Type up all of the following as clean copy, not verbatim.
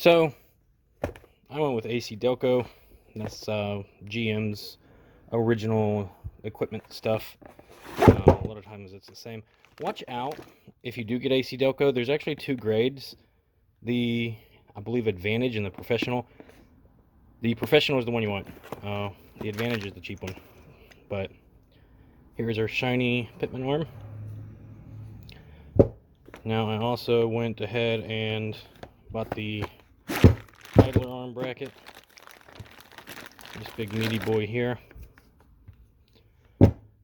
So I went with AC Delco. That's GM's original equipment stuff. A lot of times it's the same. Watch out if you do get AC Delco. There's actually two grades. I believe Advantage and the Professional. The Professional is the one you want. The Advantage is the cheap one. But here's our shiny Pitman Arm. Now I also went ahead and bought the idler arm bracket. This big meaty boy here.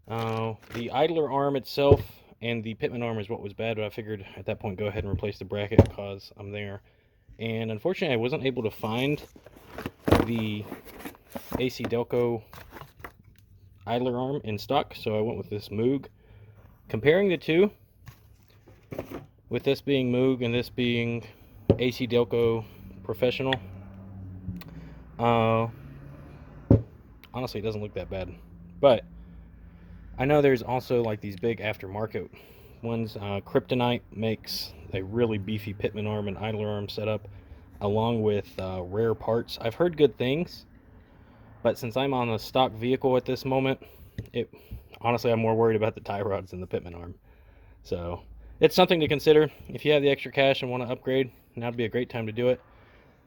The idler arm itself and the Pitman arm is what was bad, but I figured at that point go ahead and replace the bracket because I'm there. And unfortunately I wasn't able to find the AC Delco idler arm in stock, so I went with this MOOG. Comparing the two, with this being MOOG and this being AC Delco Professional, honestly it doesn't look that bad. But I know there's also like these big aftermarket ones. Kryptonite makes a really beefy Pitman arm and idler arm setup along with rare parts. I've heard good things, but since I'm on a stock vehicle at this moment, honestly I'm more worried about the tie rods than the Pitman arm. So it's something to consider. If you have the extra cash and want to upgrade, now'd be a great time to do it.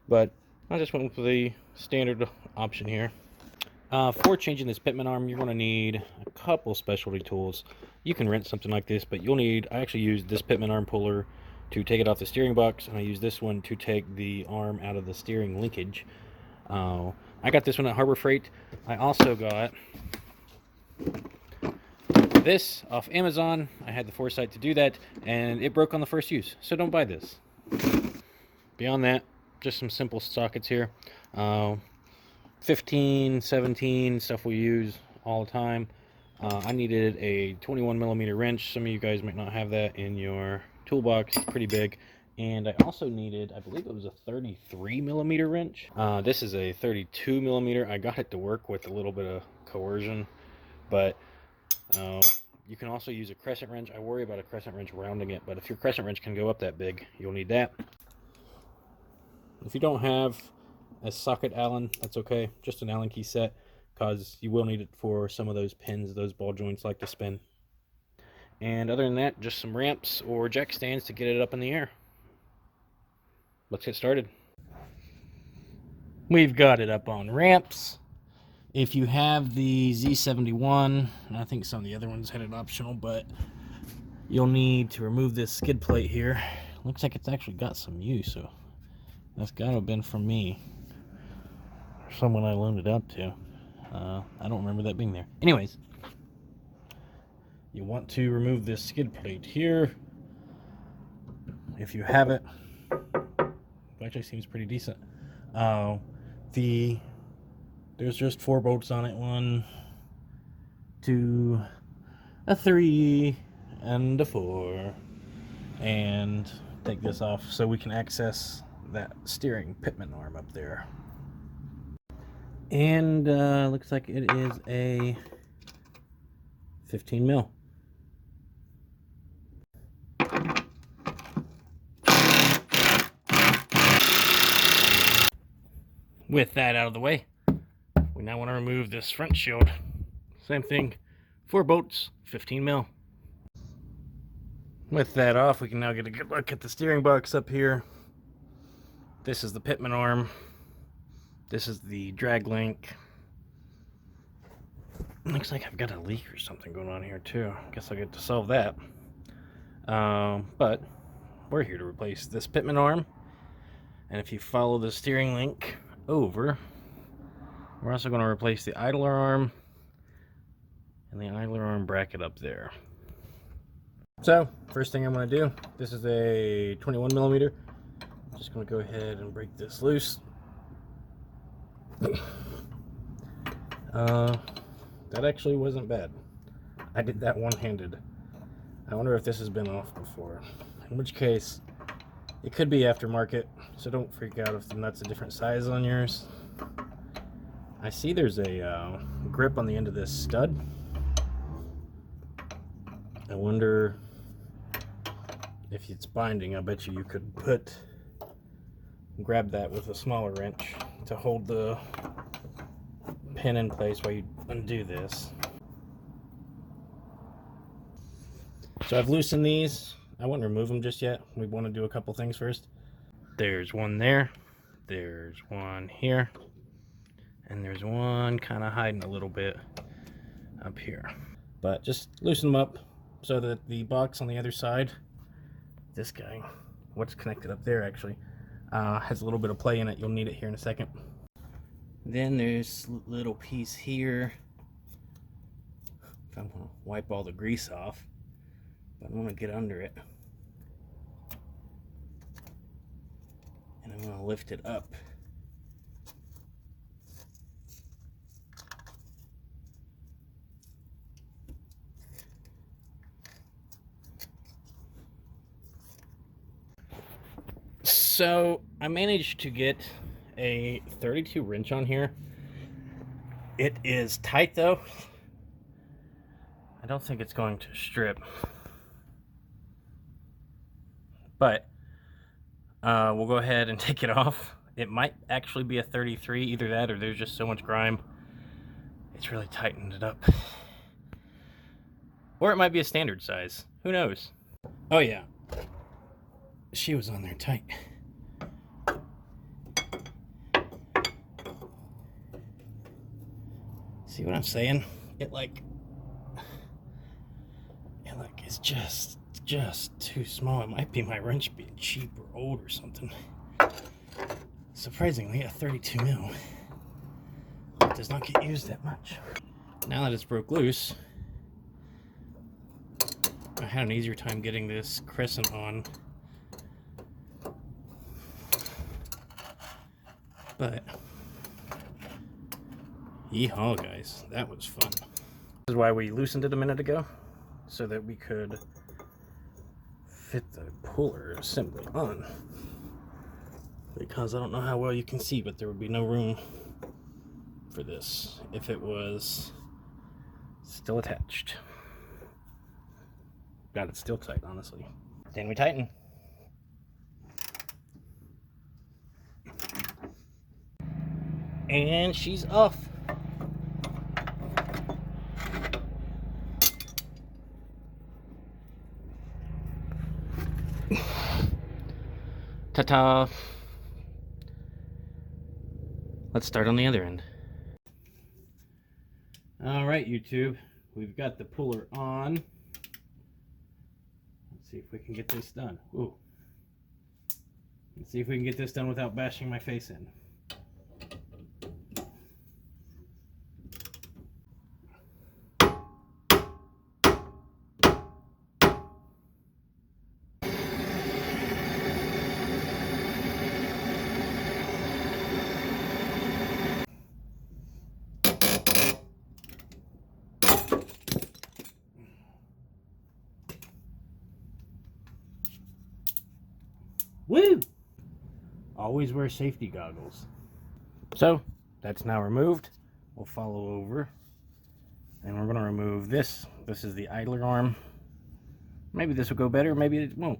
But I just went with the standard option here. For changing this Pitman arm, you're going to need a couple specialty tools. You can rent something like this, but I actually used this Pitman arm puller to take it off the steering box, and I used this one to take the arm out of the steering linkage. I got this one at Harbor Freight. I also got this off Amazon. I had the foresight to do that, and it broke on the first use, so don't buy this. Beyond that, just some simple sockets here. 15, 17, stuff we use all the time. I needed a 21mm wrench. Some of you guys might not have that in your toolbox. It's pretty big. And I also needed, I believe it was a 33mm wrench. This is a 32mm. I got it to work with a little bit of coercion, but you can also use a crescent wrench. I worry about a crescent wrench rounding it, but if your crescent wrench can go up that big, you'll need that. If you don't have a socket Allen, that's okay. Just an Allen key set, because you will need it for some of those pins those ball joints like to spin. And other than that, just some ramps or jack stands to get it up in the air. Let's get started. We've got it up on ramps. If you have the Z71, I think some of the other ones had it optional, but you'll need to remove this skid plate here. Looks like it's actually got some use, so that's got to have been from me. Someone I loaned it out to. I don't remember that being there. Anyways, you want to remove this skid plate here. If you have it, it actually seems pretty decent. There's just 4 bolts on it. 1, 2, a 3, and a 4. And take this off so we can access that steering Pitman arm up there. And looks like it is a 15mm. With that out of the way, we now want to remove this front shield. Same thing, 4 bolts, 15mm. With that off, we can now get a good look at the steering box up here. This is the Pitman arm. This is the drag link. Looks like I've got a leak or something going on here too. Guess I'll get to solve that. But we're here to replace this Pitman arm. And if you follow the steering link over, we're also going to replace the idler arm and the idler arm bracket up there. So first thing I'm going to do, this is a 21mm. I'm just going to go ahead and break this loose. That actually wasn't bad. I did that one-handed. I wonder if this has been off before, in which case it could be aftermarket, so don't freak out if the nut's a different size on yours. I see there's a grip on the end of this stud. I wonder if it's binding. I bet you could put grab that with a smaller wrench to hold the pin in place while you undo this. So I've loosened these. I wouldn't remove them just yet. We want to do a couple things first. There's one there. There's one here. And there's one kind of hiding a little bit up here. But just loosen them up so that the box on the other side, this guy, what's connected up there actually, has a little bit of play in it. You'll need it here in a second. Then there's a little piece here. If I'm going to wipe all the grease off, but I'm going to get under it. And I'm going to lift it up. So I managed to get a 32 wrench on here. It is tight though. I don't think it's going to strip, but we'll go ahead and take it off. It might actually be a 33, either that or there's just so much grime. It's really tightened it up. Or it might be a standard size. Who knows? Oh yeah, she was on there tight. See what I'm saying? It is just too small. It might be my wrench being cheap or old or something. Surprisingly, a 32 mil does not get used that much. Now that it's broke loose, I had an easier time getting this crescent on. But yeehaw, guys, that was fun. This is why we loosened it a minute ago, so that we could fit the puller assembly on. Because I don't know how well you can see, but there would be no room for this if it was still attached. Got it still tight, honestly. Then we tighten. And she's off. Ta-ta! Let's start on the other end. All right, YouTube, we've got the puller on. Let's see if we can get this done. Ooh. Let's see if we can get this done without bashing my face in. Woo! Always wear safety goggles. So, that's now removed. We'll follow over. And we're going to remove this. This is the idler arm. Maybe this will go better, maybe it won't.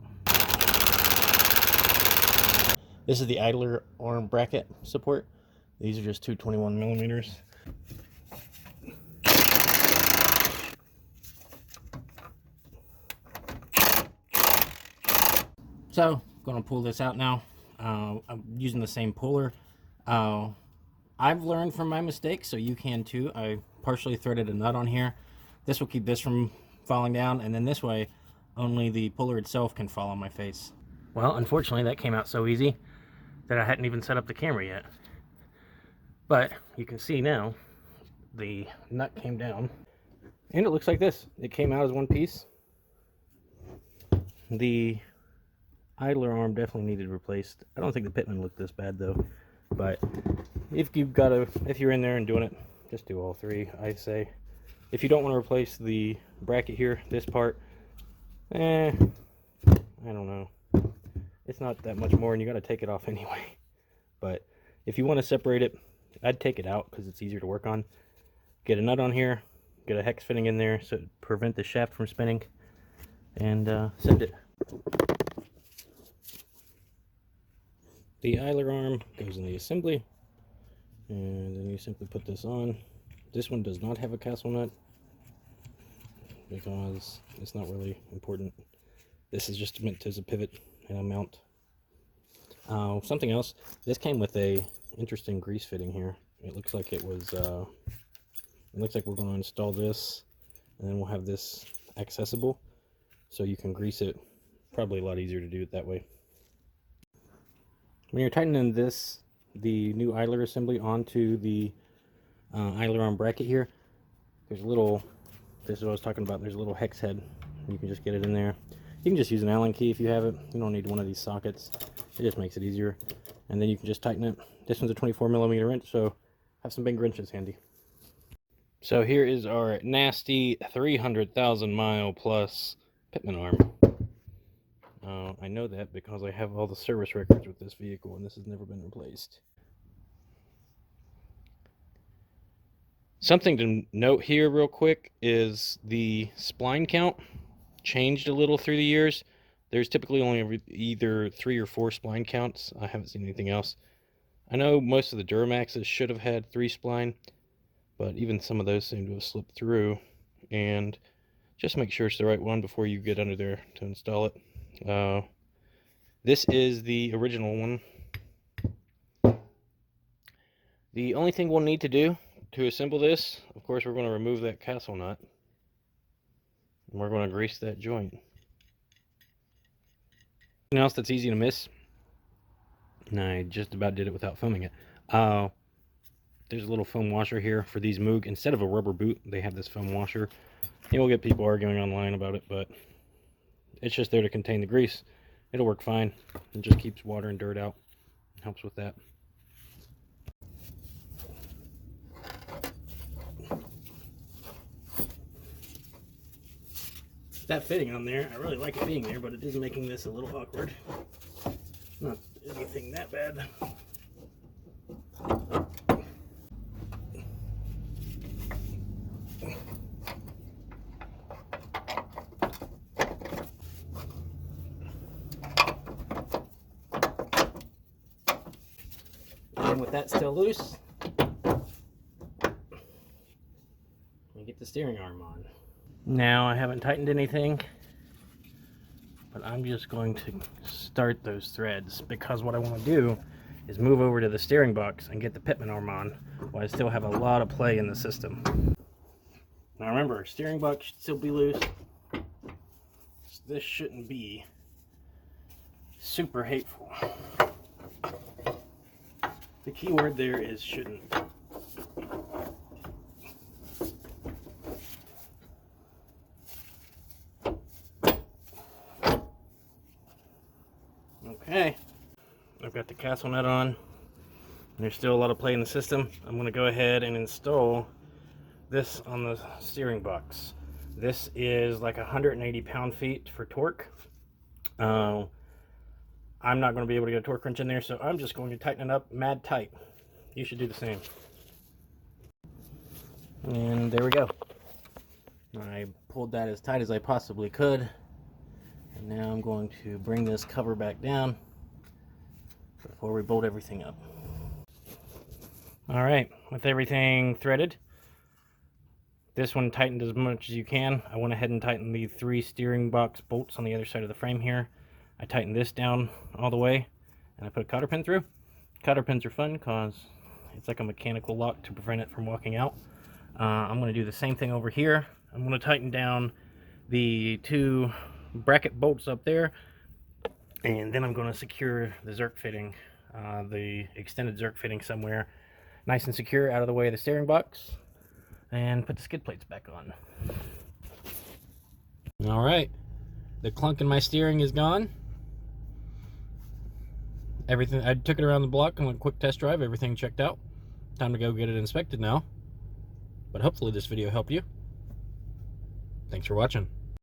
This is the idler arm bracket support. These are just two 21 millimeters. So, going to pull this out now. I'm using the same puller. I've learned from my mistakes, so you can too. I partially threaded a nut on here. This will keep this from falling down, and then this way, only the puller itself can fall on my face. Well, unfortunately, that came out so easy that I hadn't even set up the camera yet. But you can see now, the nut came down, and it looks like this. It came out as one piece. The idler arm definitely needed replaced. I don't think the Pitman looked this bad though. But if you're in there and doing it, just do all three, I'd say. If you don't want to replace the bracket here, this part, I don't know. It's not that much more, and you got to take it off anyway. But if you want to separate it, I'd take it out because it's easier to work on. Get a nut on here, get a hex fitting in there so to prevent the shaft from spinning, and send it. The idler arm goes in the assembly, and then you simply put this on. This one does not have a castle nut because it's not really important. This is just meant as a pivot and a mount. Something else, this came with a interesting grease fitting here. It looks like it was, it looks like we're going to install this, and then we'll have this accessible, so you can grease it. Probably a lot easier to do it that way. When you're tightening this, the new idler assembly onto the idler arm bracket here, there's a little, this is what I was talking about, there's a little hex head. You can just get it in there. You can just use an Allen key if you have it. You don't need one of these sockets. It just makes it easier. And then you can just tighten it. This one's a 24mm wrench, so have some big wrenches handy. So here is our nasty 300,000 mile plus Pitman arm. I know that because I have all the service records with this vehicle, and this has never been replaced. Something to note here real quick is the spline count changed a little through the years. There's typically only either 3 or 4 spline counts. I haven't seen anything else. I know most of the Duramaxes should have had 3 spline, but even some of those seem to have slipped through. And just make sure it's the right one before you get under there to install it. This is the original one. The only thing we'll need to do to assemble this, of course, we're going to remove that castle nut. And we're going to grease that joint. Something else that's easy to miss, and I just about did it without filming it. There's a little foam washer here for these MOOG. Instead of a rubber boot, they have this foam washer. You'll get people arguing online about it, but it's just there to contain the grease. It'll work fine. It just keeps water and dirt out. Helps with that. That fitting on there, I really like it being there, but it is making this a little awkward. Not anything that bad. And with that still loose, we get the steering arm on. Now, I haven't tightened anything, but I'm just going to start those threads, because what I want to do is move over to the steering box and get the Pitman arm on while I still have a lot of play in the system. Now remember, steering box should still be loose. This shouldn't be super hateful. The key word there is shouldn't. Okay, I've got the castle nut on, and there's still a lot of play in the system. I'm going to go ahead and install this on the steering box. This is like 180 pound-feet for torque. I'm not going to be able to get a torque wrench in there, so I'm just going to tighten it up mad tight. You should do the same. And there we go. I pulled that as tight as I possibly could. And now I'm going to bring this cover back down before we bolt everything up. Alright, with everything threaded, this one tightened as much as you can. I went ahead and tightened the 3 steering box bolts on the other side of the frame here. I tightened this down all the way, and I put a cotter pin through. Cotter pins are fun because it's like a mechanical lock to prevent it from walking out. I'm going to do the same thing over here. I'm going to tighten down the 2 bracket bolts up there, and then I'm going to secure the Zerk fitting, the extended Zerk fitting somewhere nice and secure out of the way of the steering box, and put the skid plates back on. Alright, the clunk in my steering is gone. Everything, I took it around the block on a quick test drive, everything checked out. Time to go get it inspected now, but hopefully this video helped you. Thanks for watching.